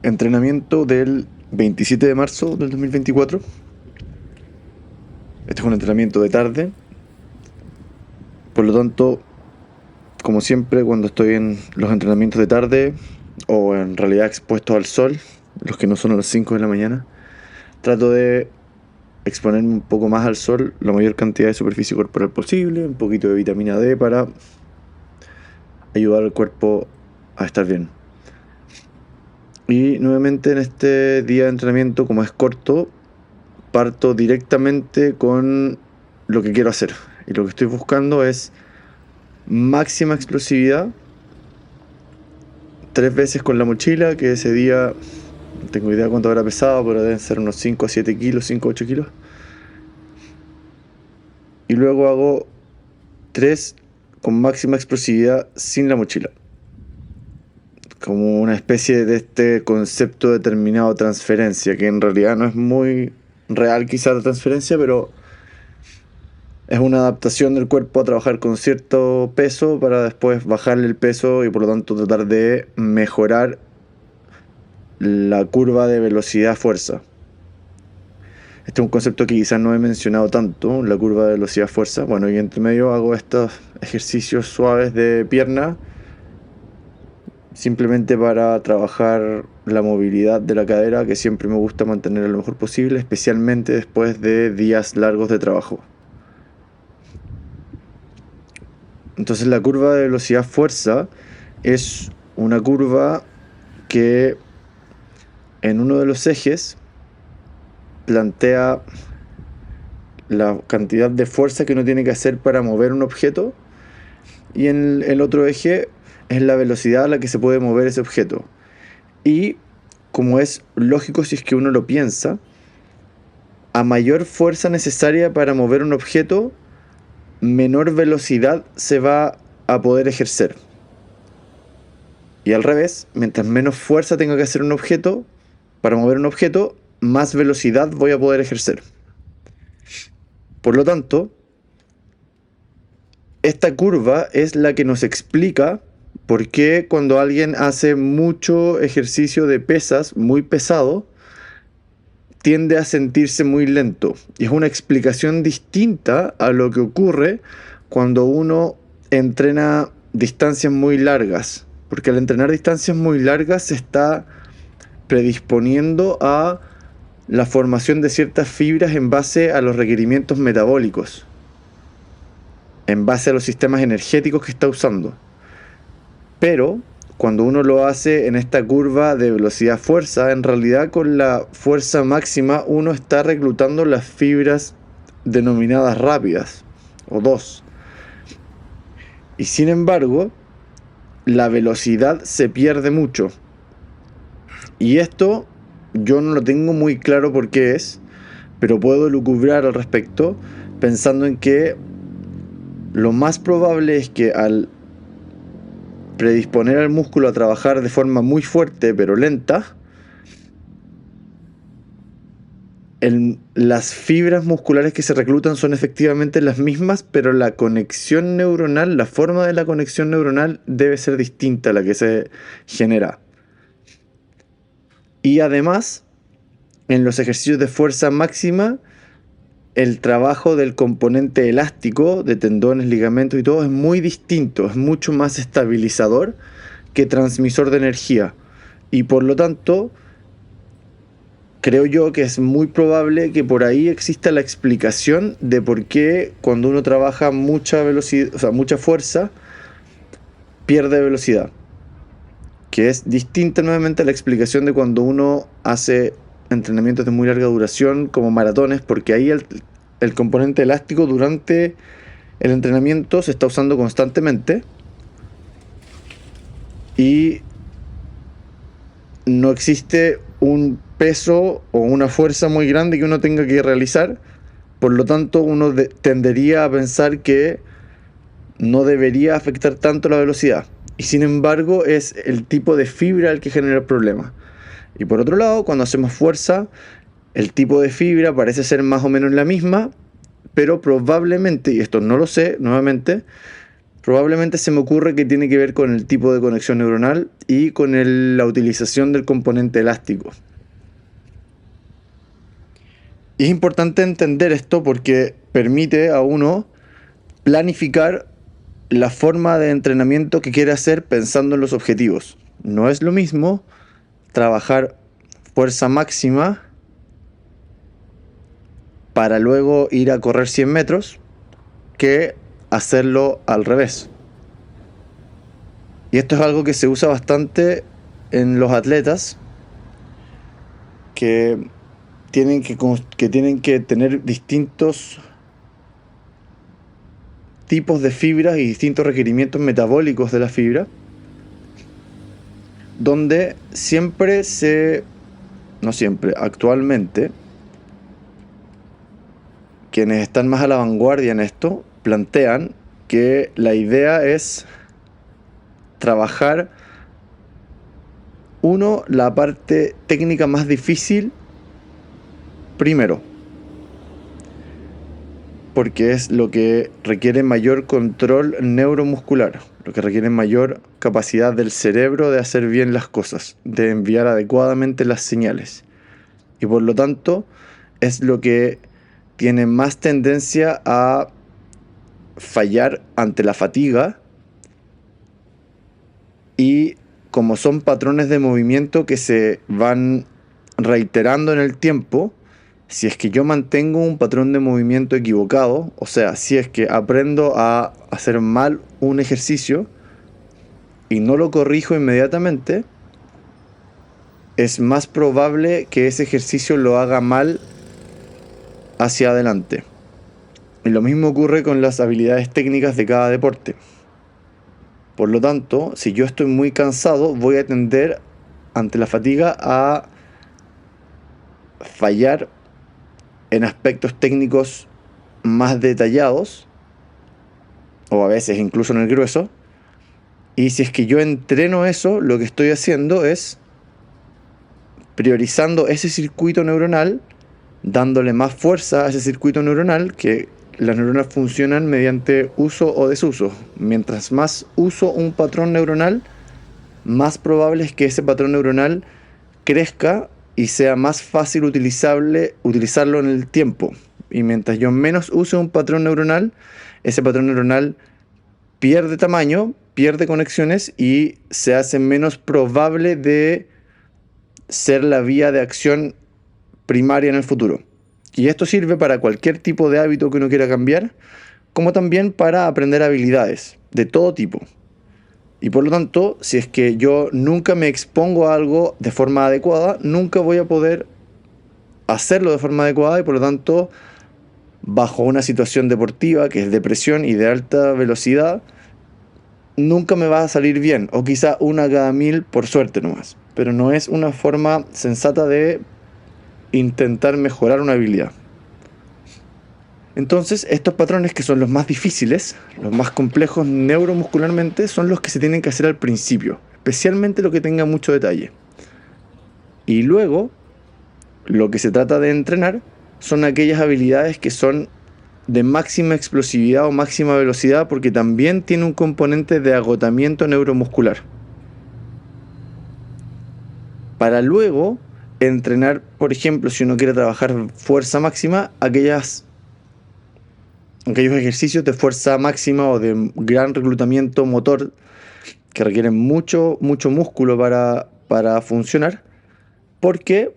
Entrenamiento del 27 de marzo del 2024. Este es un entrenamiento de tarde. Por lo tanto, como siempre, cuando estoy en los entrenamientos de tarde, o en realidad expuestos al sol, los que no son a las 5 de la mañana, trato de exponerme un poco más al sol, la mayor cantidad de superficie corporal posible, un poquito de vitamina D para ayudar al cuerpo a estar bien. Y nuevamente en este día de entrenamiento, como es corto, parto directamente con lo que quiero hacer. Y lo que estoy buscando es máxima explosividad, 3 veces con la mochila, que ese día no tengo idea cuánto habrá pesado, pero deben ser unos 5 a 7 kilos, 5 a 8 kilos. Y luego hago 3 con máxima explosividad sin la mochila. Como una especie de este concepto determinado de transferencia, que en realidad no es muy real quizá la transferencia, pero es una adaptación del cuerpo a trabajar con cierto peso para después bajarle el peso y por lo tanto tratar de mejorar la curva de velocidad-fuerza. Este es un concepto que quizás no he mencionado tanto, la curva de velocidad-fuerza. Bueno, y entre medio hago estos ejercicios suaves de pierna, simplemente para trabajar la movilidad de la cadera, que siempre me gusta mantener lo mejor posible, especialmente después de días largos de trabajo. Entonces la curva de velocidad-fuerza es una curva que en uno de los ejes plantea la cantidad de fuerza que uno tiene que hacer para mover un objeto, y en el otro eje es la velocidad a la que se puede mover ese objeto. Y como es lógico si es que uno lo piensa, a mayor fuerza necesaria para mover un objeto, menor velocidad se va a poder ejercer. Y al revés, mientras menos fuerza tenga que hacer un objeto para mover un objeto, más velocidad voy a poder ejercer. Por lo tanto, esta curva es la que nos explica por qué cuando alguien hace mucho ejercicio de pesas muy pesado, tiende a sentirse muy lento. Y es una explicación distinta a lo que ocurre cuando uno entrena distancias muy largas. Porque al entrenar distancias muy largas se está predisponiendo a la formación de ciertas fibras en base a los requerimientos metabólicos, en base a los sistemas energéticos que está usando. Pero cuando uno lo hace en esta curva de velocidad-fuerza, en realidad con la fuerza máxima uno está reclutando las fibras denominadas rápidas, o 2. Y sin embargo, la velocidad se pierde mucho. Y esto yo no lo tengo muy claro por qué es, pero puedo lucubrar al respecto pensando en que lo más probable es que al predisponer al músculo a trabajar de forma muy fuerte pero lenta, las fibras musculares que se reclutan son efectivamente las mismas, pero la conexión neuronal, la forma de la conexión neuronal debe ser distinta a la que se genera. Y además, en los ejercicios de fuerza máxima, el trabajo del componente elástico, de tendones, ligamentos y todo, es muy distinto, es mucho más estabilizador que transmisor de energía. Y por lo tanto, creo yo que es muy probable que por ahí exista la explicación de por qué cuando uno trabaja mucha velocidad, o sea, mucha fuerza, pierde velocidad. Que es distinta nuevamente a la explicación de cuando uno hace entrenamientos de muy larga duración como maratones, porque ahí el componente elástico durante el entrenamiento se está usando constantemente y no existe un peso o una fuerza muy grande que uno tenga que realizar. Por lo tanto, uno tendería a pensar que no debería afectar tanto la velocidad. Y sin embargo, es el tipo de fibra el que genera el problema. Y por otro lado, cuando hacemos fuerza, el tipo de fibra parece ser más o menos la misma, pero probablemente, y esto no lo sé, nuevamente, Probablemente se me ocurre que tiene que ver con el tipo de conexión neuronal y con la utilización del componente elástico. Y es importante entender esto porque permite a uno planificar la forma de entrenamiento que quiere hacer pensando en los objetivos. No es lo mismo trabajar fuerza máxima para luego ir a correr 100 metros que hacerlo al revés. Y esto es algo que se usa bastante en los atletas que tienen que tener distintos tipos de fibras y distintos requerimientos metabólicos de la fibra, donde actualmente, quienes están más a la vanguardia en esto, plantean que la idea es trabajar, la parte técnica más difícil primero, porque es lo que requiere mayor control neuromuscular, lo que requiere mayor capacidad del cerebro de hacer bien las cosas, de enviar adecuadamente las señales. Y por lo tanto, es lo que tiene más tendencia a fallar ante la fatiga, y como son patrones de movimiento que se van reiterando en el tiempo, si es que yo mantengo un patrón de movimiento equivocado, o sea, si es que aprendo a hacer mal un ejercicio y no lo corrijo inmediatamente, es más probable que ese ejercicio lo haga mal hacia adelante. Y lo mismo ocurre con las habilidades técnicas de cada deporte. Por lo tanto, si yo estoy muy cansado, voy a tender ante la fatiga a fallar en aspectos técnicos más detallados, o a veces incluso en el grueso. Y si es que yo entreno eso, lo que estoy haciendo es priorizando ese circuito neuronal, dándole más fuerza a ese circuito neuronal, que las neuronas funcionan mediante uso o desuso. Mientras más uso un patrón neuronal, más probable es que ese patrón neuronal crezca y sea más fácil utilizarlo en el tiempo. Y mientras yo menos use un patrón neuronal, ese patrón neuronal pierde tamaño, pierde conexiones y se hace menos probable de ser la vía de acción primaria en el futuro. Y esto sirve para cualquier tipo de hábito que uno quiera cambiar, como también para aprender habilidades de todo tipo. Y por lo tanto, si es que yo nunca me expongo a algo de forma adecuada, nunca voy a poder hacerlo de forma adecuada, y por lo tanto, bajo una situación deportiva que es de presión y de alta velocidad, nunca me va a salir bien, o quizá una cada 1000 por suerte nomás. Pero no es una forma sensata de intentar mejorar una habilidad. Entonces, estos patrones, que son los más difíciles, los más complejos neuromuscularmente, son los que se tienen que hacer al principio, especialmente lo que tenga mucho detalle. Y luego, lo que se trata de entrenar son aquellas habilidades que son de máxima explosividad o máxima velocidad, porque también tiene un componente de agotamiento neuromuscular. Para luego entrenar, por ejemplo, si uno quiere trabajar fuerza máxima, aquellos ejercicios de fuerza máxima o de gran reclutamiento motor que requieren mucho músculo para funcionar, porque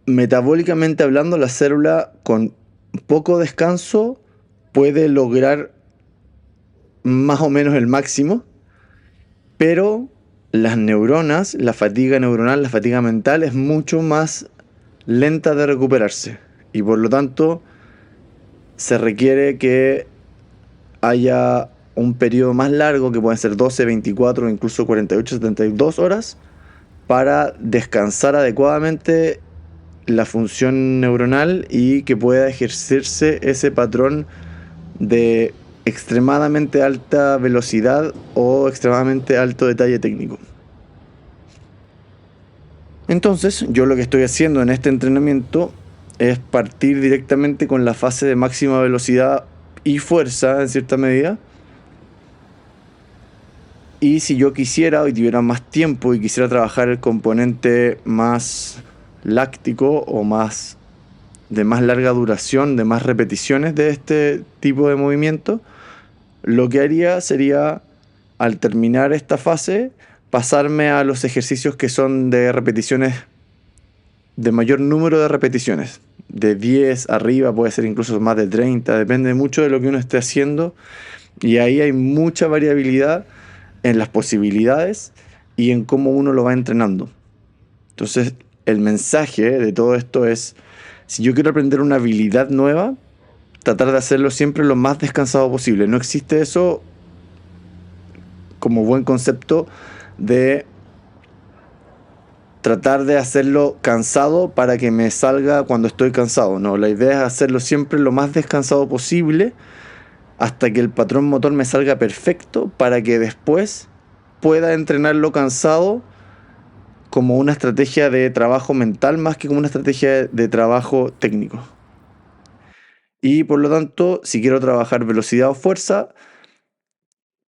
metabólicamente hablando, la célula con poco descanso puede lograr más o menos el máximo, pero las neuronas, la fatiga neuronal, la fatiga mental es mucho más lenta de recuperarse, y por lo tanto se requiere que haya un periodo más largo, que pueden ser 12, 24 o incluso 48, 72 horas, para descansar adecuadamente la función neuronal y que pueda ejercerse ese patrón de extremadamente alta velocidad o extremadamente alto detalle técnico. Entonces, yo lo que estoy haciendo en este entrenamiento es partir directamente con la fase de máxima velocidad y fuerza en cierta medida. Y si yo quisiera y tuviera más tiempo y quisiera trabajar el componente más láctico o más de más larga duración, de más repeticiones de este tipo de movimiento, lo que haría sería, al terminar esta fase, pasarme a los ejercicios que son de repeticiones, de mayor número de repeticiones. De 10 arriba, puede ser incluso más de 30, depende mucho de lo que uno esté haciendo. Y ahí hay mucha variabilidad en las posibilidades y en cómo uno lo va entrenando. Entonces, el mensaje de todo esto es, si yo quiero aprender una habilidad nueva, tratar de hacerlo siempre lo más descansado posible. No existe eso como buen concepto de tratar de hacerlo cansado para que me salga cuando estoy cansado. No, la idea es hacerlo siempre lo más descansado posible hasta que el patrón motor me salga perfecto para que después pueda entrenarlo cansado como una estrategia de trabajo mental más que como una estrategia de trabajo técnico. Y por lo tanto, si quiero trabajar velocidad o fuerza,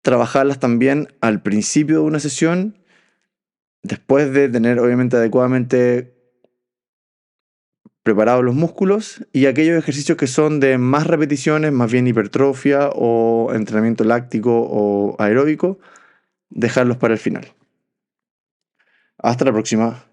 trabajarlas también al principio de una sesión, después de tener obviamente adecuadamente preparados los músculos, y aquellos ejercicios que son de más repeticiones, más bien hipertrofia o entrenamiento láctico o aeróbico, dejarlos para el final. Hasta la próxima.